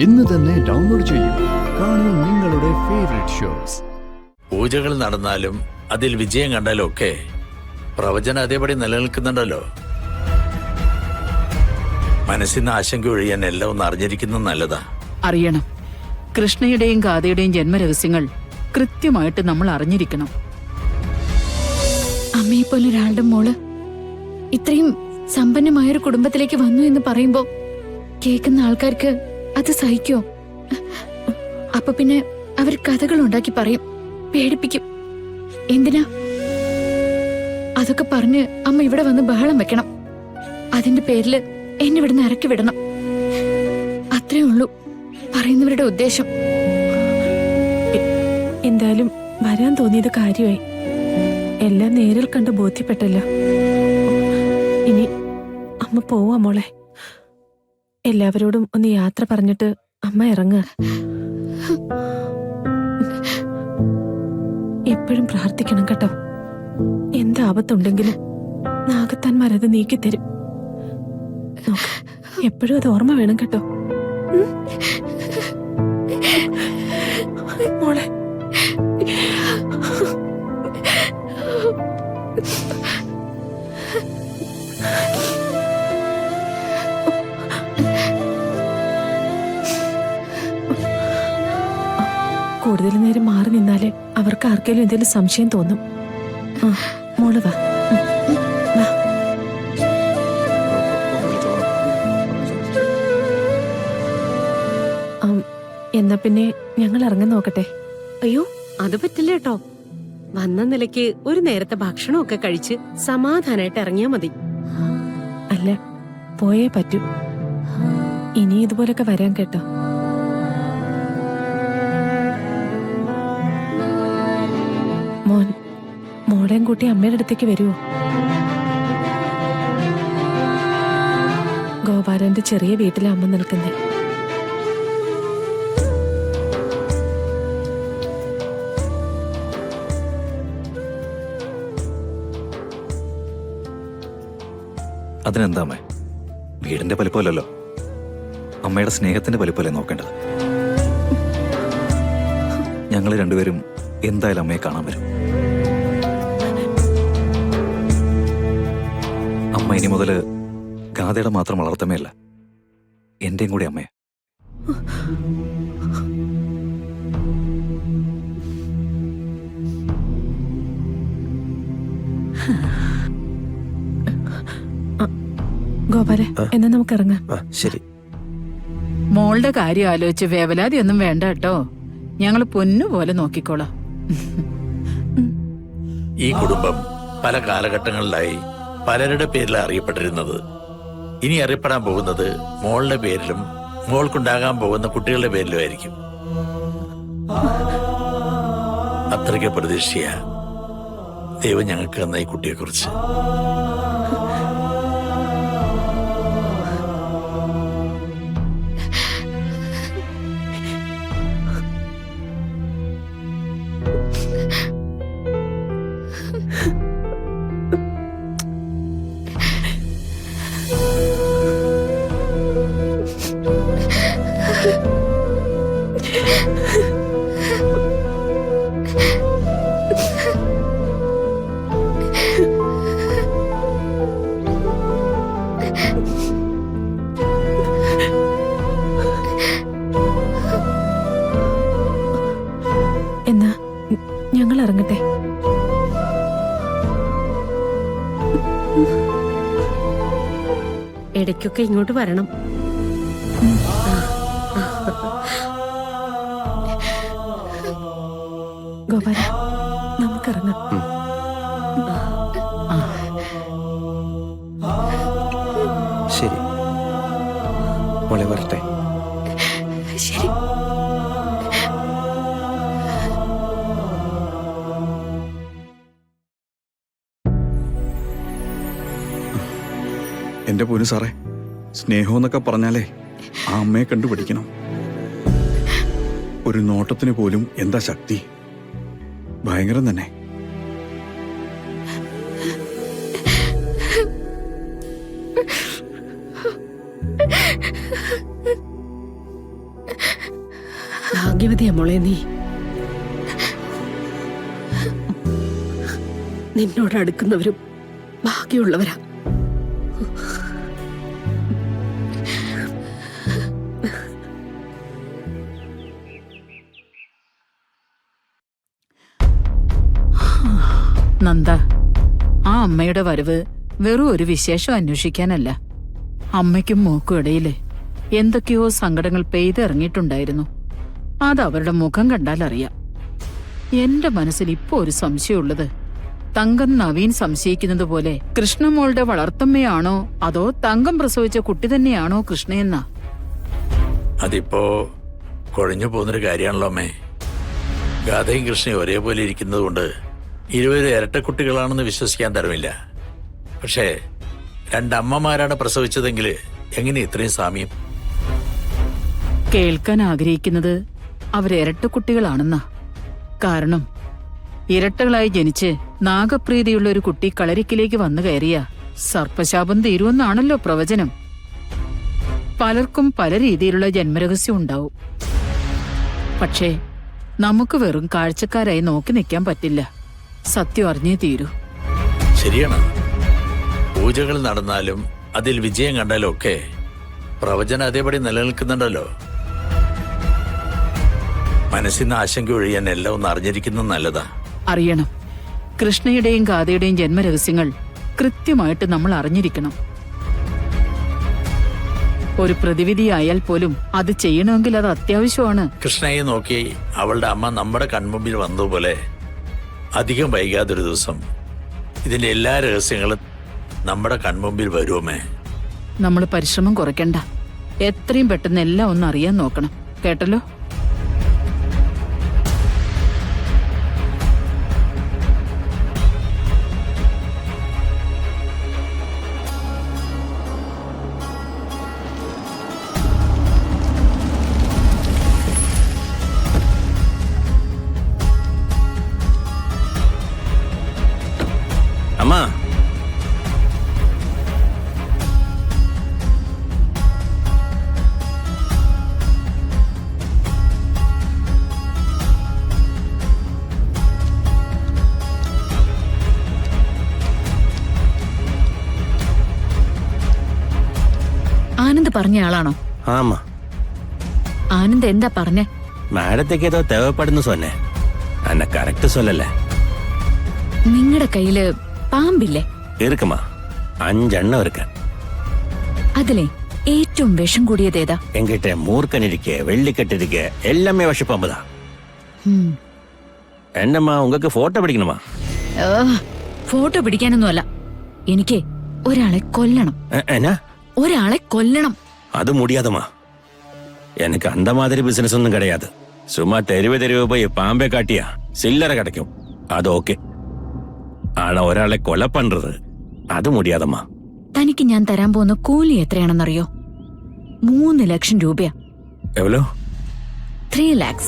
ഇന്ന് തന്നെ ഡൗൺലോഡ് ചെയ്യൂ. കാണൂ നിങ്ങളുടെ ഫേവറേറ്റ് ഷോസ്. പൂജകൾ നടന്നാലും അതിൽ വിജയം കണ്ടാലും ഒക്കെ പ്രവചനം അതേപടി നിലനിൽക്കുന്നുണ്ടല്ലോ. മനസ്സിന് ആശങ്ക ഒഴിയാൻ എല്ലാം ഒന്ന് അറിഞ്ഞിരിക്കുന്നത് നല്ലതാ. അറിയണം. കൃഷ്ണയുടെയും ഗാഥയുടെയും ജന്മരഹസ്യങ്ങൾ കൃത്യമായിട്ട് നമ്മൾ അറിഞ്ഞിരിക്കണം. അമ്മയെ പോലെ ഒരാളുടെ മോള് ഇത്രയും സമ്പന്നമായൊരു കുടുംബത്തിലേക്ക് വന്നു എന്ന് പറയുമ്പോ കേൾക്കുന്ന ആൾക്കാർക്ക് അത് സഹിക്കോ? അപ്പൊ പിന്നെ അവർ കഥകൾ ഉണ്ടാക്കി പറയും, പേടിപ്പിക്കും. എന്തിനാ? അതൊക്കെ പറഞ്ഞ് അമ്മ ഇവിടെ വന്ന് ബഹളം വെക്കണം. അതിന്റെ പേരില് എന്നെ ഇവിടുന്ന് ഇറക്കി വിടണം. അത്രേ ഉള്ളൂ പറയുന്നവരുടെ ഉദ്ദേശം. എന്തായാലും വരാൻ തോന്നിയത് കാര്യമായി. എല്ലാം നേരിൽ കണ്ട് ബോധ്യപ്പെട്ടല്ലോ. ഇനി അമ്മ പോവാ മോളെ. എല്ലാവരോടും ഒന്ന് യാത്ര പറഞ്ഞിട്ട് അമ്മ ഇറങ്ങുക. എപ്പോഴും പ്രാർത്ഥിക്കണം കേട്ടോ. എന്താപത്തുണ്ടെങ്കിലും നാഗത്താന്മാരത് നീക്കിത്തരും. എപ്പോഴും അത് ഓർമ്മ വേണം കേട്ടോ. മോളെ കൂടുതൽ നേരം മാറി നിന്നാലേ അവർക്ക് ആർക്കെങ്കിലും എന്തെങ്കിലും സംശയം തോന്നും. മോള് വാ. എന്നാ പിന്നെ ഞങ്ങൾ ഇറങ്ങാൻ നോക്കട്ടെ. അയ്യോ, അത് പറ്റില്ല കേട്ടോ. വന്ന നിലയ്ക്ക് ഒരു നേരത്തെ ഭക്ഷണമൊക്കെ കഴിച്ച് സമാധാനായിട്ട് ഇറങ്ങിയാ മതി. അല്ല, പോയേ പറ്റൂ. ഇനി ഇതുപോലൊക്കെ വരാൻ കേട്ടോ. മോൻ മോളെയും കൂട്ടി അമ്മയുടെ അടുത്തേക്ക് വരുവോ? ഗോപാലന്റെ ചെറിയ വീട്ടിലെ അമ്മ നിൽക്കുന്നേ. അതിനെന്താ അമ്മേ, വീടിന്റെ വലിപ്പമല്ലല്ലോ, അമ്മയുടെ സ്നേഹത്തിന്റെ വലിപ്പമല്ലേ നോക്കേണ്ടത്. ഞങ്ങൾ രണ്ടുപേരും എന്തായാലും അമ്മയെ കാണാൻ വരും. അമ്മ ഇനി മുതല് ഗാഥയുടെ മാത്രം വളർത്തമേയല്ല, എന്റെയും കൂടി അമ്മയെ. ഗോപാല, എന്നാ നമുക്ക് ഇറങ്ങാം. ശരി. മോളുടെ കാര്യം ആലോചിച്ച് വേവലാതി ഒന്നും വേണ്ട കേട്ടോ. ഞങ്ങള് പൊന്നുപോലെ നോക്കിക്കോളാം. ഈ കുടുംബം പല കാലഘട്ടങ്ങളിലായി പലരുടെ പേരിൽ അറിയപ്പെട്ടിരുന്നത്. ഇനി അറിയപ്പെടാൻ പോകുന്നത് മോളുടെ പേരിലും മോൾക്കുണ്ടാകാൻ പോകുന്ന കുട്ടികളുടെ പേരിലും ആയിരിക്കും. അത്രയ്ക്ക് പ്രതീക്ഷയാ ദൈവം ഞങ്ങൾക്ക് തന്ന ഈ കുട്ടിയെക്കുറിച്ച്. എന്നാ ഞങ്ങൾ ഇറങ്ങട്ടെ. ഇടയ്ക്കൊക്കെ ഇങ്ങോട്ട് വരണം. ഗോപാല, നമുക്കിറങ്ങാം. ശരി മോളെ, വരട്ടെ. ശരി. എന്റെ പോലും സാറേ, സ്നേഹം എന്നൊക്കെ പറഞ്ഞാലേ ആ അമ്മയെ കണ്ടുപിടിക്കണം. ഒരു നോട്ടത്തിന് പോലും എന്താ ശക്തി, ഭയങ്കരം തന്നെ. ഭാഗ്യവതിയാ മോളെ നീ. നിന്നോട് അടുക്കുന്നവരും ഭാഗ്യമുള്ളവരാ. നന്ദ, ആ അമ്മയുടെ വരവ് വെറും ഒരു വിശേഷം അന്വേഷിക്കാനല്ല. അമ്മയ്ക്കും മോക്കും ഇടയില് എന്തൊക്കെയോ സങ്കടങ്ങൾ പെയ്തിറങ്ങിയിട്ടുണ്ടായിരുന്നു. അത് അവരുടെ മുഖം കണ്ടാൽ അറിയാം. എന്റെ മനസ്സിൽ ഇപ്പോ ഒരു സംശയമുള്ളത്, തങ്കം നവീൻ സംശയിക്കുന്നത് പോലെ കൃഷ്ണമോളുടെ വളർത്തമ്മയാണോ അതോ തങ്കം പ്രസവിച്ച കുട്ടി തന്നെയാണോ കൃഷ്ണയെന്നാ. അതിപ്പോ കുഴഞ്ഞു പോകുന്നൊരു കാര്യമാണല്ലോ അമ്മേ. ഗാഥയും കൃഷ്ണയും ഒരേപോലെ ഇരിക്കുന്നത് കൊണ്ട് ഇരുവരും ഇരട്ടക്കുട്ടികളാണെന്ന് വിശ്വസിക്കാൻ തരമില്ല. പക്ഷേ രണ്ടമ്മമാരാണ് പ്രസവിച്ചതെങ്കിൽ എങ്ങനെ ഇത്രയും സാമ്യം? കേൾക്കാൻ ആഗ്രഹിക്കുന്നത് അവരിരട്ടക്കുട്ടികളാണെന്നാ. കാരണം ഇരട്ടകളായി ജനിച്ച് നാഗപ്രീതിയുള്ള ഒരു കുട്ടി കളരിക്കിലേക്ക് വന്നു കയറിയ സർപ്പശാപം തീരുമെന്നാണല്ലോ പ്രവചനം. പലർക്കും പല രീതിയിലുള്ള ജന്മരഹസ്യം ഉണ്ടാവും. പക്ഷേ നമുക്ക് വെറും കാഴ്ചക്കാരായി നോക്കി നിൽക്കാൻ പറ്റില്ല. സത്യം അറിഞ്ഞേ തീരൂ. ശരിയാണ്. പൂജകൾ നടന്നാലും അതിൽ വിജയം കണ്ടാലും ഒക്കെ പ്രവചനം അതേപടി നിലനിൽക്കുന്നുണ്ടല്ലോ. മനസ്സിന്ന് ആശങ്ക ഒഴിയാൻ എല്ലാം ഒന്ന് അറിഞ്ഞിരിക്കുന്നത് നല്ലതാ. അറിയണം. കൃഷ്ണയുടെയും ഗാഥയുടെയും ജന്മരഹസ്യങ്ങൾ കൃത്യമായിട്ട് നമ്മൾ അറിഞ്ഞിരിക്കണം. ഒരു പ്രതിവിധിയായാൽ പോലും അത് ചെയ്യണമെങ്കിൽ അത് അത്യാവശ്യമാണ്. കൃഷ്ണയെ നോക്കി അവളുടെ അമ്മ നമ്മുടെ കൺമുമ്പിൽ വന്നതുപോലെ അധികം വൈകാതൊരു ദിവസം ഇതിന്റെ എല്ലാ രഹസ്യങ്ങളും നമ്മുടെ കൺമുമ്പിൽ വരുമേ. നമ്മൾ പരിശ്രമം കുറയ്ക്കണ്ട. എത്രയും പെട്ടെന്ന് എല്ലാം ഒന്ന് അറിയാൻ നോക്കണം. കേട്ടല്ലോ? അമ്മ, ആനന്ദ് പറഞ്ഞ ആളാണോ? ആമ്മ, ആനന്ദ് എന്താ പറഞ്ഞ? മാഡത്തേക്ക് ഏതോ தேவைப்படுன்னு சொன்னேன். അന്ന കറക്റ്റ് சொல்லல. നിങ്ങളുടെ കയ്യില് പാമ്പില്ലേ? இருக்குமா, 5 എണ്ണം இருக்கு. അതിലെ ഏറ്റവും വിഷം കൂടിയതേതാ? എങ്കിட்ட മൂർക്കനിരിക്കെ വെള്ളിക്കെട്ടിരിക്കെ എല്ലാമേ വിഷപ്പാമ്പുതാ. എന്നമ്മാ, உங்களுக்கு ഫോട്ടോ പിടിക്കണമാ? ഫോട്ടോ പിടിക്കാനൊന്നുമല്ല, എനിക്ക് ഒരാളെ കൊല്ലണം. എന്നാ? ഒരാളെ കൊല്ലണം. அது முடியாதுமா. எனக்கு அந்த மாதிரி பிசினஸ் ஒன்றும் கிடையாது. சும்மா தெருவு போய் பாம்பே காட்டியா சில்லறை கிடைக்கும், அது ஓகே. ஆனா ഒരാളെ കൊല പண்றது അത് முடியாதம்மா. തനിക്ക് ഞാൻ തരാൻ പോകുന്ന കൂലി എത്രയാണെന്നറിയോ? 3 ലക്ഷം രൂപയാ. എവ്വളോ? 3 lakhs.